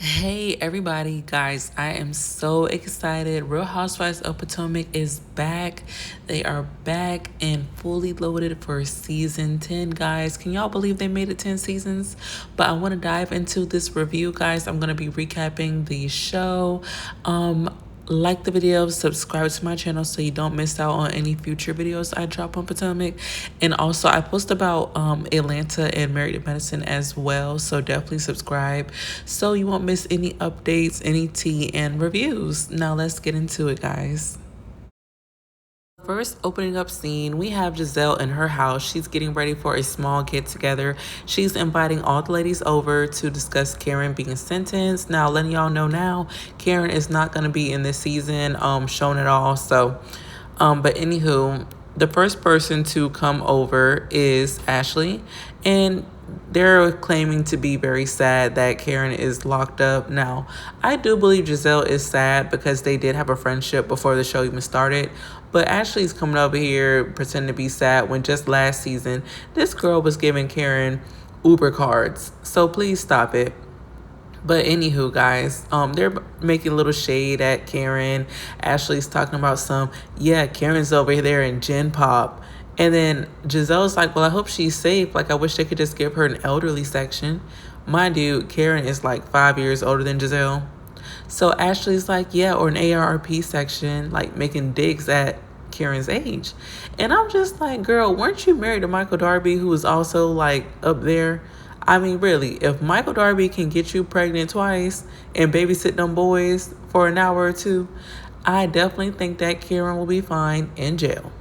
Hey everybody, guys, I am so excited. Real Housewives of Potomac is back. They are back and fully loaded for season 10, guys. Can y'all believe they made it 10 seasons? But I want to dive into this review, guys. I'm going to be recapping the show. Like the video, subscribe to my channel so you don't miss out on any future videos I drop on Potomac. And also I post about Atlanta and Married to Medicine as well, so definitely subscribe so you won't miss any updates, any tea, and reviews. Now let's get into it, guys. First opening up scene, we have Giselle in her house. She's getting ready for a small get together. She's inviting all the ladies over to discuss Karen being sentenced. Now, letting y'all know now, Karen is not going to be in this season shown at all. So, but anywho, the first person to come over is Ashley, and they're claiming to be very sad that Karen is locked up. Now, I do believe Giselle is sad because they did have a friendship before the show even started. But Ashley's coming over here pretending to be sad when just last season, this girl was giving Karen Uber cards. So please stop it. But anywho, guys, they're making a little shade at Karen. Ashley's talking about yeah, Karen's over there in Gen Pop. And then Giselle's like, well, I hope she's safe. Like, I wish they could just give her an elderly section. Mind you, Karen is like 5 years older than Giselle. So Ashley's like, yeah, or an ARP section, like making digs at Karen's age. And I'm just like, girl, weren't you married to Michael Darby, who was also like up there? I mean, really, if Michael Darby can get you pregnant twice and babysit them boys for an hour or two, I definitely think that Karen will be fine in jail.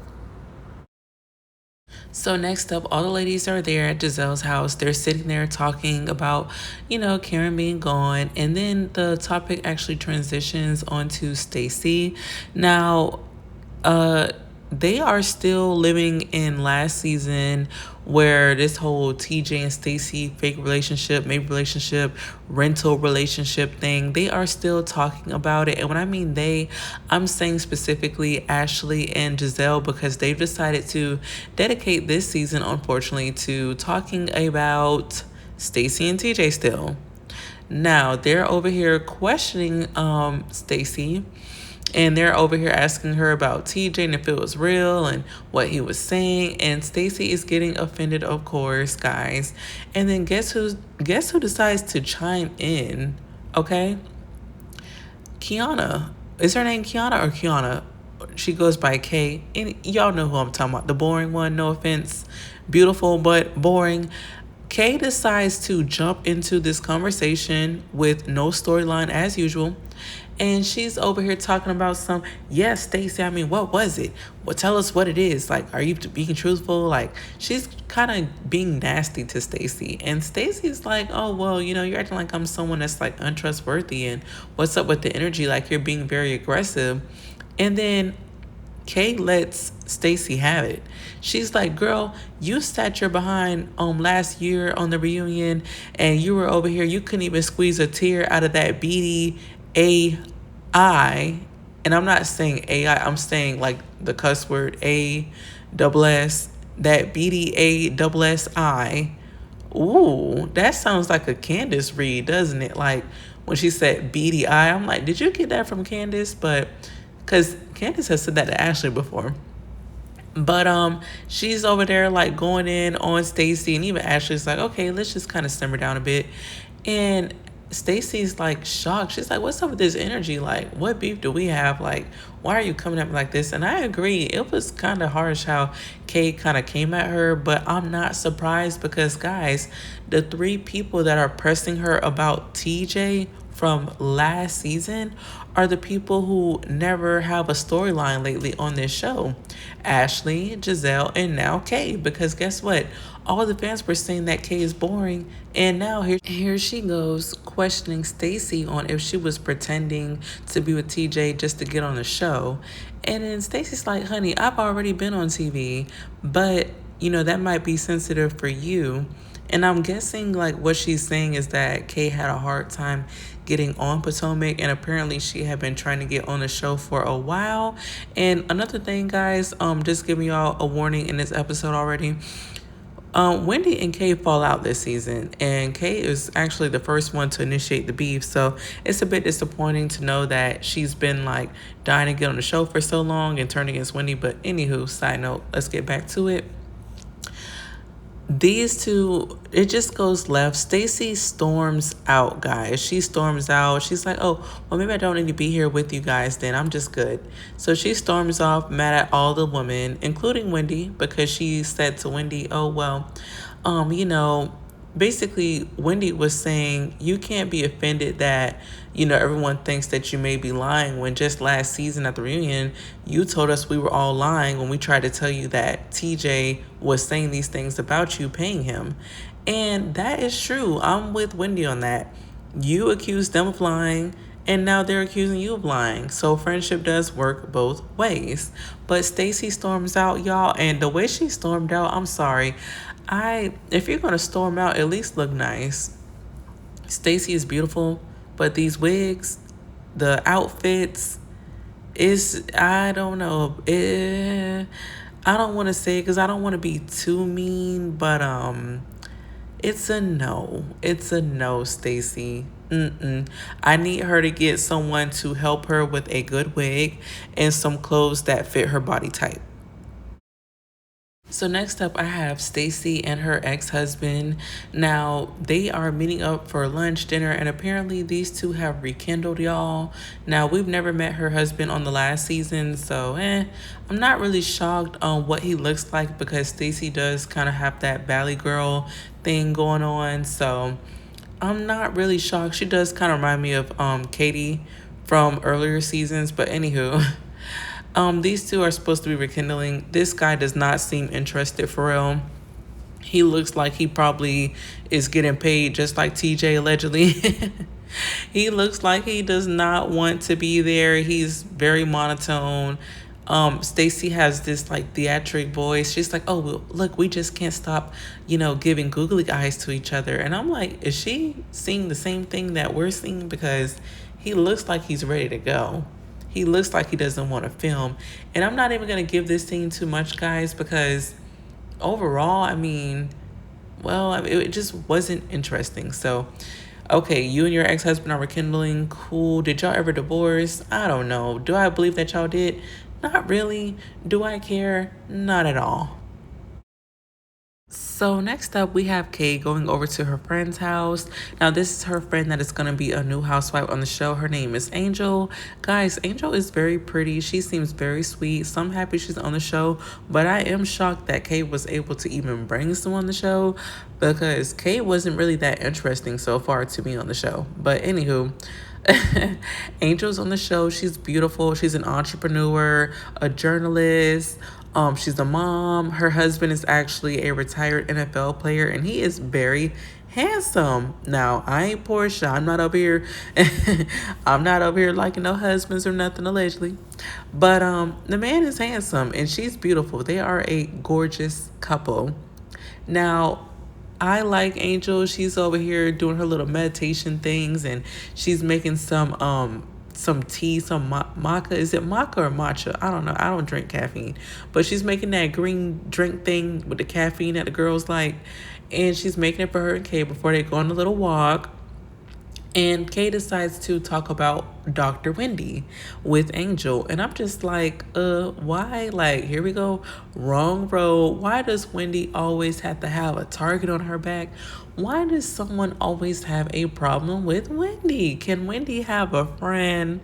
So next up, all the ladies are there at Giselle's house. They're sitting there talking about, Karen being gone. And then the topic actually transitions onto Stacy. Now, they are still living in last season where this whole TJ and Stacy fake relationship, maybe relationship, rental relationship thing, they are still talking about it. And when I mean they, I'm saying specifically Ashley and Giselle, because they've decided to dedicate this season, unfortunately, to talking about Stacy and TJ still. Now, they're over here questioning Stacy, and they're over here asking her about TJ and if it was real and what he was saying. And Stacy is getting offended, of course, guys. And then guess who decides to chime in? Okay? Kiana. Is her name Kiana or Kiana? She goes by K. And y'all know who I'm talking about. The boring one, no offense. Beautiful, but boring. Kay decides to jump into this conversation with no storyline as usual. And she's over here talking about yes, Stacy, I mean, what was it? Well, tell us what it is. Like, are you being truthful? Like, she's kind of being nasty to Stacy. And Stacy's like, oh, well, you're acting like I'm someone that's like untrustworthy. And what's up with the energy? Like, you're being very aggressive. And then Kay lets Stacy have it. She's like, girl, you sat your behind last year on the reunion, and you were over here. You couldn't even squeeze a tear out of that beady AI. And I'm not saying AI, I'm saying like the cuss word A-double-S, that beady A-double-S-I. Ooh, that sounds like a Candace read, doesn't it? Like when she said beady eye, I'm like, did you get that from Candace? But because Candace has said that to Ashley before. But she's over there like going in on Stacy, and even Ashley's like, okay, let's just kind of simmer down a bit. And Stacy's like shocked. She's like, what's up with this energy? Like, what beef do we have? Like, why are you coming at me like this? And I agree, it was kind of harsh how Kay kind of came at her, but I'm not surprised because, guys, the three people that are pressing her about TJ from last season are the people who never have a storyline lately on this show. Ashley, Giselle, and now Kay. Because guess what? All the fans were saying that Kay is boring. And now here she goes questioning Stacy on if she was pretending to be with TJ just to get on the show. And then Stacy's like, honey, I've already been on TV. But, that might be sensitive for you. And I'm guessing like what she's saying is that Kay had a hard time getting on Potomac, and apparently she had been trying to get on the show for a while. And another thing, guys, just giving y'all a warning in this episode already. Wendy and Kay fall out this season, and Kay is actually the first one to initiate the beef. So it's a bit disappointing to know that she's been like dying to get on the show for so long and turn against Wendy. But anywho, side note, let's get back to it. These two, it just goes left. Stacy storms out, guys. She storms out. She's like, oh, well, maybe I don't need to be here with you guys then. I'm just good. So she storms off, mad at all the women, including Wendy, because she said to Wendy, oh, well, you know, basically Wendy was saying you can't be offended that, you know, everyone thinks that you may be lying when just last season at the reunion you told us we were all lying when we tried to tell you that TJ was saying these things about you paying him. And that is true. I'm with Wendy on that. You accused them of lying, and now they're accusing you of lying. So friendship does work both ways. But Stacy storms out, y'all, and the way she stormed out, I'm sorry. If you're gonna storm out, at least look nice. Stacy is beautiful, but these wigs, the outfits, is I don't know. I don't want to say it because I don't want to be too mean, but it's a no. It's a no, Stacy. I need her to get someone to help her with a good wig and some clothes that fit her body type. So next up, I have Stacy and her ex-husband. Now, they are meeting up for lunch, dinner, and apparently these two have rekindled, y'all. Now, we've never met her husband on the last season, so I'm not really shocked on what he looks like because Stacy does kind of have that Valley Girl thing going on, so I'm not really shocked. She does kind of remind me of Katie from earlier seasons, but anywho. These two are supposed to be rekindling. This guy does not seem interested for real. He looks like he probably is getting paid just like TJ allegedly. He looks like he does not want to be there. He's very monotone. Stacy has this like theatric voice. She's like, oh, well, look, we just can't stop, you know, giving googly eyes to each other. And I'm like, is she seeing the same thing that we're seeing? Because he looks like he's ready to go. He looks like he doesn't want to film. And I'm not even going to give this scene too much, guys, because overall, I mean, well, it just wasn't interesting. So, okay, you and your ex-husband are rekindling. Cool. Did y'all ever divorce? I don't know. Do I believe that y'all did? Not really. Do I care? Not at all. So next up, we have Kay going over to her friend's house. Now, this is her friend that is going to be a new housewife on the show. Her name is Angel. Guys, Angel is very pretty. She seems very sweet. So I'm happy she's on the show. But I am shocked that Kay was able to even bring someone on the show because Kay wasn't really that interesting so far to me on the show. But anywho, Angel's on the show. She's beautiful. She's an entrepreneur, a journalist. She's a mom. Her husband is actually a retired NFL player, and he is very handsome. Now, I ain't Portia. I'm not over here. I'm not over here liking no husbands or nothing allegedly. But the man is handsome, and she's beautiful. They are a gorgeous couple. Now, I like Angel. She's over here doing her little meditation things, and she's making some tea, some maca. Is it maca or matcha? I don't know. I don't drink caffeine. But she's making that green drink thing with the caffeine that the girls like. And she's making it for her and Kay before they go on a little walk. And Kay decides to talk about Dr. Wendy with Angel. And I'm just like, why? Like, here we go. Wrong road. Why does Wendy always have to have a target on her back? Why does someone always have a problem with Wendy? Can Wendy have a friend?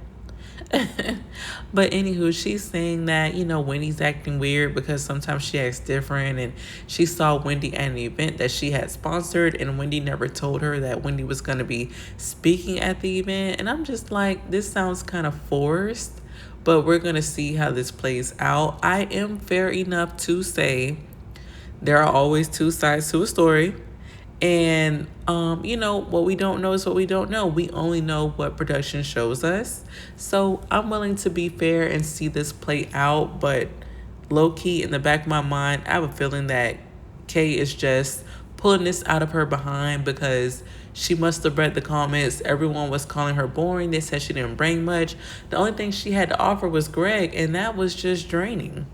But anywho, she's saying that, you know, Wendy's acting weird because sometimes she acts different, and she saw Wendy at an event that she had sponsored, and Wendy never told her that Wendy was going to be speaking at the event. And I'm just like, this sounds kind of forced, but we're going to see how this plays out. I am fair enough to say there are always two sides to a story. And, you know, what we don't know is what we don't know. We only know what production shows us. So I'm willing to be fair and see this play out. But low key, in the back of my mind, I have a feeling that Kay is just pulling this out of her behind because she must have read the comments. Everyone was calling her boring. They said she didn't bring much. The only thing she had to offer was Greg, and that was just draining.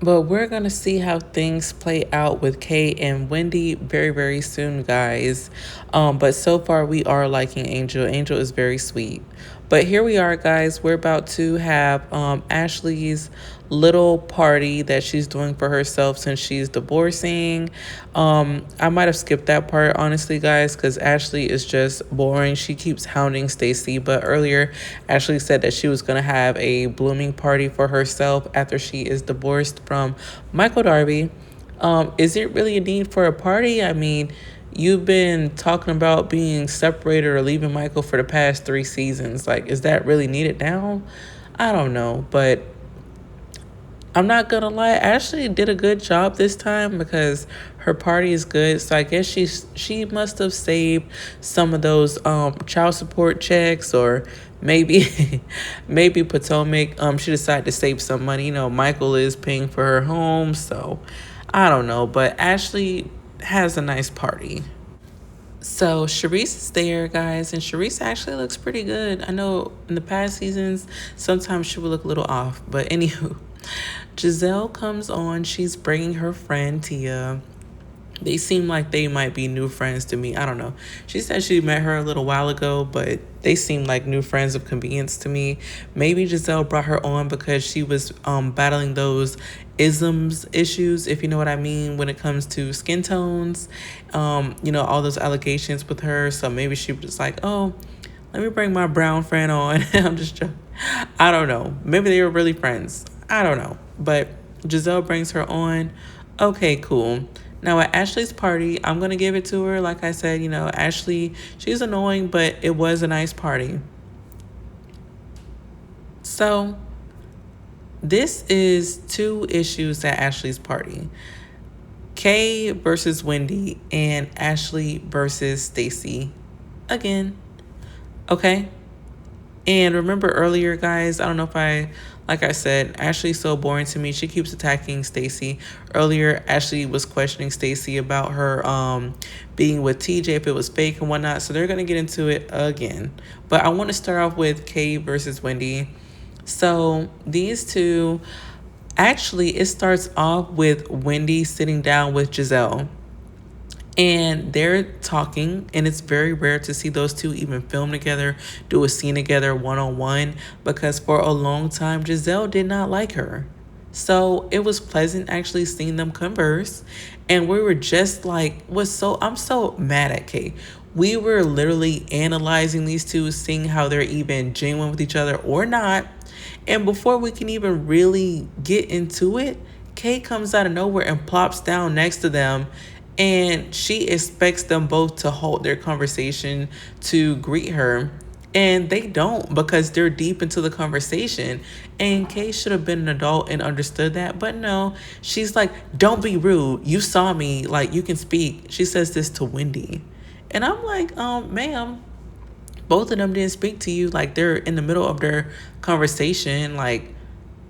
But we're going to see how things play out with Kay and Wendy very, very soon, guys. But so far, we are liking Angel. Angel is very sweet. But here we are, guys. We're about to have Ashley's little party that she's doing for herself since she's divorcing. I might have skipped that part, honestly, guys, because Ashley is just boring. She keeps hounding Stacy. But earlier, Ashley said that she was going to have a blooming party for herself after she is divorced from Michael Darby. Is it really a need for a party? I mean, you've been talking about being separated or leaving Michael for the past 3 seasons. Like, is that really needed now? I don't know, but I'm not gonna lie, Ashley did a good job this time because her party is good. So I guess she must have saved some of those child support checks, or maybe maybe Potomac she decided to save some money. You know, Michael is paying for her home, so I don't know. But Ashley has a nice party. So Sharice is there, guys, and Sharice actually looks pretty good. I know in the past seasons, sometimes she would look a little off, but anywho, Giselle comes on. She's bringing her friend Tia. They seem like they might be new friends to me. I don't know. She said she met her a little while ago, but they seem like new friends of convenience to me. Maybe Giselle brought her on because she was battling those isms issues, if you know what I mean, when it comes to skin tones. All those allegations with her. So maybe she was just like, oh, let me bring my brown friend on. I'm just joking. I don't know. Maybe they were really friends. I don't know. But Giselle brings her on. Okay, cool. Now at Ashley's party, I'm going to give it to her. Like I said, Ashley, she's annoying, but it was a nice party. So this is 2 issues at Ashley's party. Kay versus Wendy and Ashley versus Stacy. Again. Okay? And remember earlier, guys, I don't know if like I said, Ashley's so boring to me. She keeps attacking Stacy. Earlier, Ashley was questioning Stacy about her being with TJ, if it was fake and whatnot. So they're going to get into it again. But I want to start off with Kay versus Wendy. So these two, actually, it starts off with Wendy sitting down with Giselle. And they're talking, and it's very rare to see those two even film together, do a scene together one-on-one, because for a long time, Giselle did not like her. So it was pleasant actually seeing them converse. And we were just like, I'm so mad at Kay. We were literally analyzing these two, seeing how they're even genuine with each other or not. And before we can even really get into it, Kay comes out of nowhere and plops down next to them. And she expects them both to hold their conversation to greet her. And they don't, because they're deep into the conversation. And Kay should have been an adult and understood that. But no, she's like, don't be rude. You saw me. Like, you can speak. She says this to Wendy. And I'm like, ma'am, both of them didn't speak to you. Like, they're in the middle of their conversation. Like,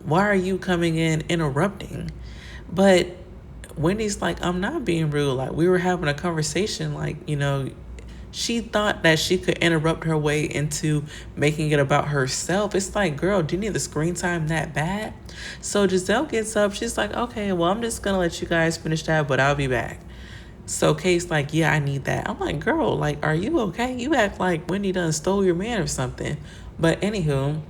why are you coming in interrupting? But Wendy's like, I'm not being rude. Like, we were having a conversation. Like, she thought that she could interrupt her way into making it about herself. It's like, girl, do you need the screen time that bad? So Giselle gets up. She's like, okay, well, I'm just going to let you guys finish that, but I'll be back. So Kay's like, yeah, I need that. I'm like, girl, like, are you okay? You act like Wendy done stole your man or something. But anywho,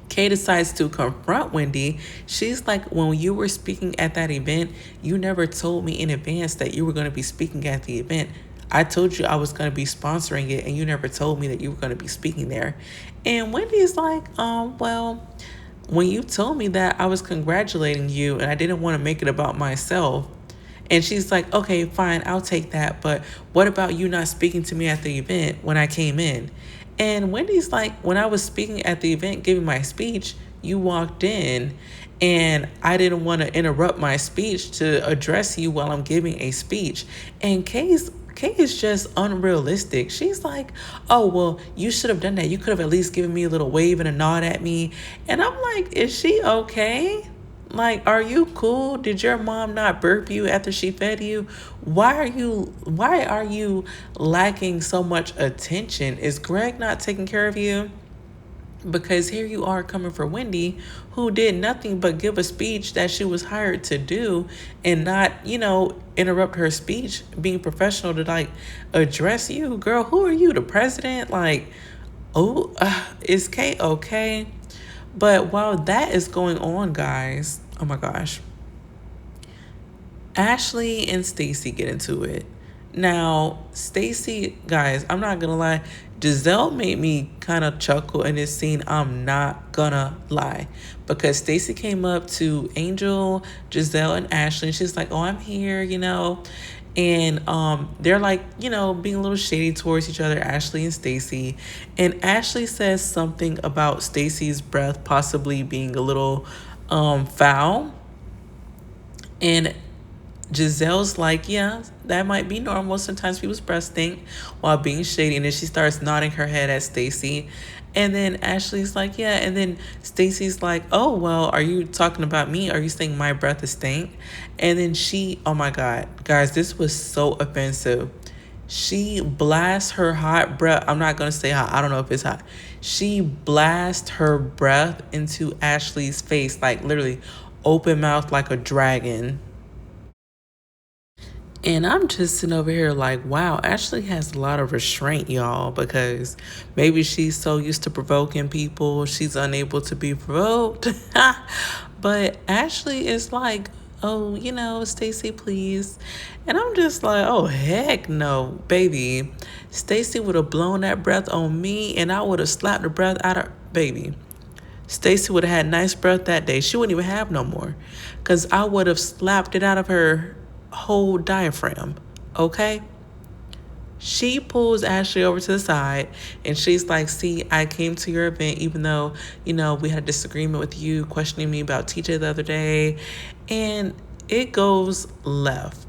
Kay decides to confront Wendy. She's like, when you were speaking at that event, you never told me in advance that you were going to be speaking at the event. I told you I was going to be sponsoring it, and you never told me that you were going to be speaking there. And Wendy's like, well, when you told me that, I was congratulating you, and I didn't want to make it about myself. And she's like, okay, fine, I'll take that. But what about you not speaking to me at the event when I came in? And Wendy's like, when I was speaking at the event, giving my speech, you walked in, and I didn't want to interrupt my speech to address you while I'm giving a speech. And Kay is just unrealistic. She's like, oh, well, you should have done that. You could have at least given me a little wave and a nod at me. And I'm like, is she okay? Like, are you cool? Did your mom not burp you after she fed you? Why are you lacking so much attention? Is Greg not taking care of you? Because here you are coming for Wendy, who did nothing but give a speech that she was hired to do and not, interrupt her speech, being professional to like address you. Girl, who are you, the president? Like, oh, is Kate okay? But while that is going on, guys, oh my gosh, Ashley and Stacy get into it. Now, Stacy, guys, I'm not gonna lie, Giselle made me kind of chuckle in this scene. I'm not gonna lie. Because Stacy came up to Angel, Giselle, and Ashley, and she's like, oh, I'm here, And they're like, being a little shady towards each other, Ashley and Stacy. And Ashley says something about Stacy's breath possibly being a little foul. And Giselle's like, yeah, that might be normal. Sometimes people's breath stink while being shady. And then she starts nodding her head at Stacy. And then Ashley's like, yeah. And then Stacy's like, oh, well, are you talking about me? Are you saying my breath is stink? And then oh my God, guys, this was so offensive. She blasts her hot breath. I'm not going to say hot. I don't know if it's hot. She blasts her breath into Ashley's face, like literally open mouth like a dragon. And I'm just sitting over here like, wow, Ashley has a lot of restraint, y'all, because maybe she's so used to provoking people, she's unable to be provoked. But Ashley is like, oh, Stacy, please. And I'm just like, oh, heck no, baby. Stacy would have blown that breath on me and I would have slapped the breath out of baby. Stacy would have had nice breath that day. She wouldn't even have no more because I would have slapped it out of her whole diaphragm, okay? She pulls Ashley over to the side and she's like, see, I came to your event even though, we had a disagreement with you questioning me about TJ the other day. And it goes left.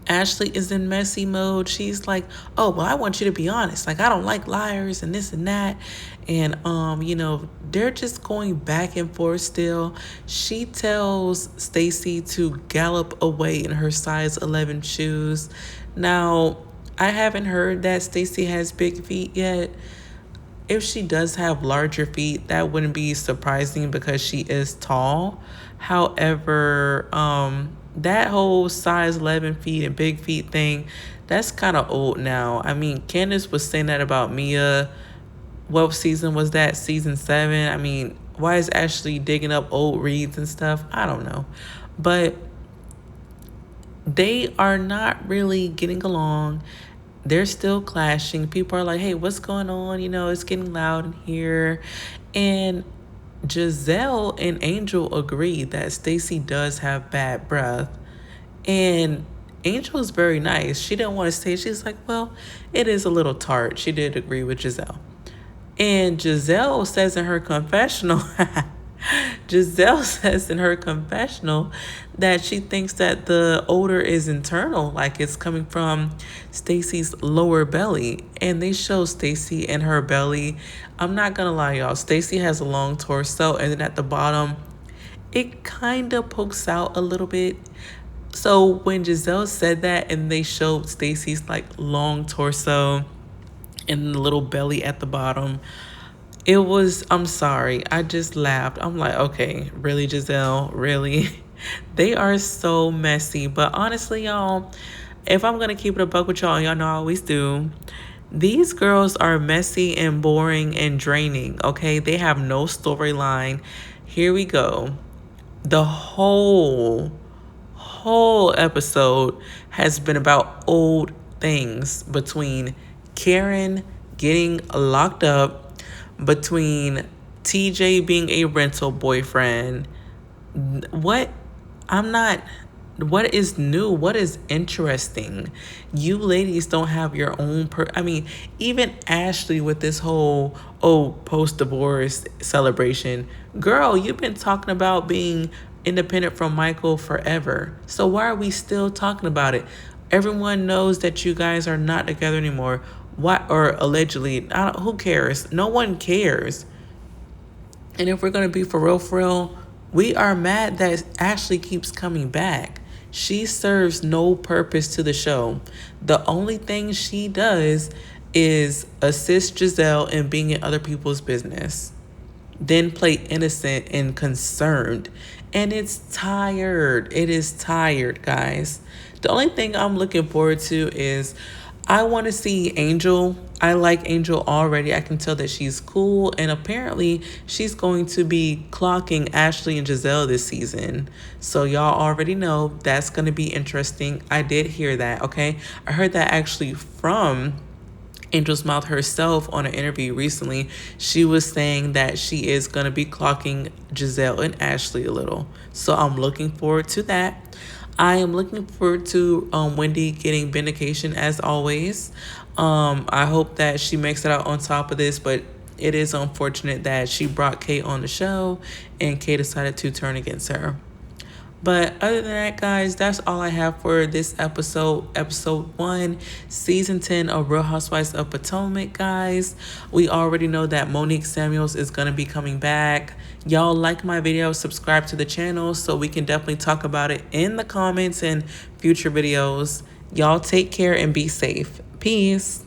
Ashley is in messy mode. She's like, oh, well, I want you to be honest. Like, I don't like liars and this and that. And, they're just going back and forth still. She tells Stacy to gallop away in her size 11 shoes. Now, I haven't heard that Stacy has big feet yet. If she does have larger feet, that wouldn't be surprising because she is tall. However, that whole size 11 feet and big feet thing, that's kind of old now. I mean, Candace was saying that about Mia. What season was that? Season 7? I mean, why is Ashley digging up old reads and stuff? I don't know. But they are not really getting along. They're still clashing. People are like, hey, what's going on? It's getting loud in here. And Giselle and Angel agree that Stacy does have bad breath. And Angel is very nice. She didn't want to say it. She's like, well, it is a little tart. She did agree with Giselle. And Giselle says in her confessional, Giselle says in her confessional that she thinks that the odor is internal, like it's coming from Stacy's lower belly. And they show Stacy and her belly. I'm not gonna lie, y'all. Stacy has a long torso, and then at the bottom, it kind of pokes out a little bit. So when Giselle said that, and they showed Stacy's like long torso and the little belly at the bottom, I'm sorry, I just laughed. I'm like, okay, really, Giselle? Really? They are so messy. But honestly, y'all, if I'm going to keep it a buck with y'all know I always do, these girls are messy and boring and draining, okay? They have no storyline. Here we go. The whole episode has been about old things between Karen getting locked up, between TJ being a rental boyfriend. What is new? What is interesting? You ladies don't have your own even Ashley with this whole post-divorce celebration. Girl, you've been talking about being independent from Michael forever. So why are we still talking about it? Everyone knows that you guys are not together anymore. What, or allegedly, who cares? No one cares. And if we're going to be for real, we are mad that Ashley keeps coming back. She serves no purpose to the show. The only thing she does is assist Giselle in being in other people's business, then play innocent and concerned. And it's tired. It is tired, guys. The only thing I'm looking forward to is I want to see Angel. I like Angel already. I can tell that she's cool. And apparently, she's going to be clocking Ashley and Giselle this season. So, y'all already know that's going to be interesting. I did hear that, okay? I heard that actually from Angel's Mouth herself on an interview recently. She was saying that she is going to be clocking Giselle and Ashley a little. So I'm looking forward to that. I am looking forward to Wendy getting vindication as always. I hope that she makes it out on top of this, but it is unfortunate that she brought Kate on the show and Kate decided to turn against her. But other than that, guys, that's all I have for this episode 1, season 10 of Real Housewives of Potomac, guys. We already know that Monique Samuels is going to be coming back. Y'all like my video, subscribe to the channel so we can definitely talk about it in the comments and future videos. Y'all take care and be safe. Peace.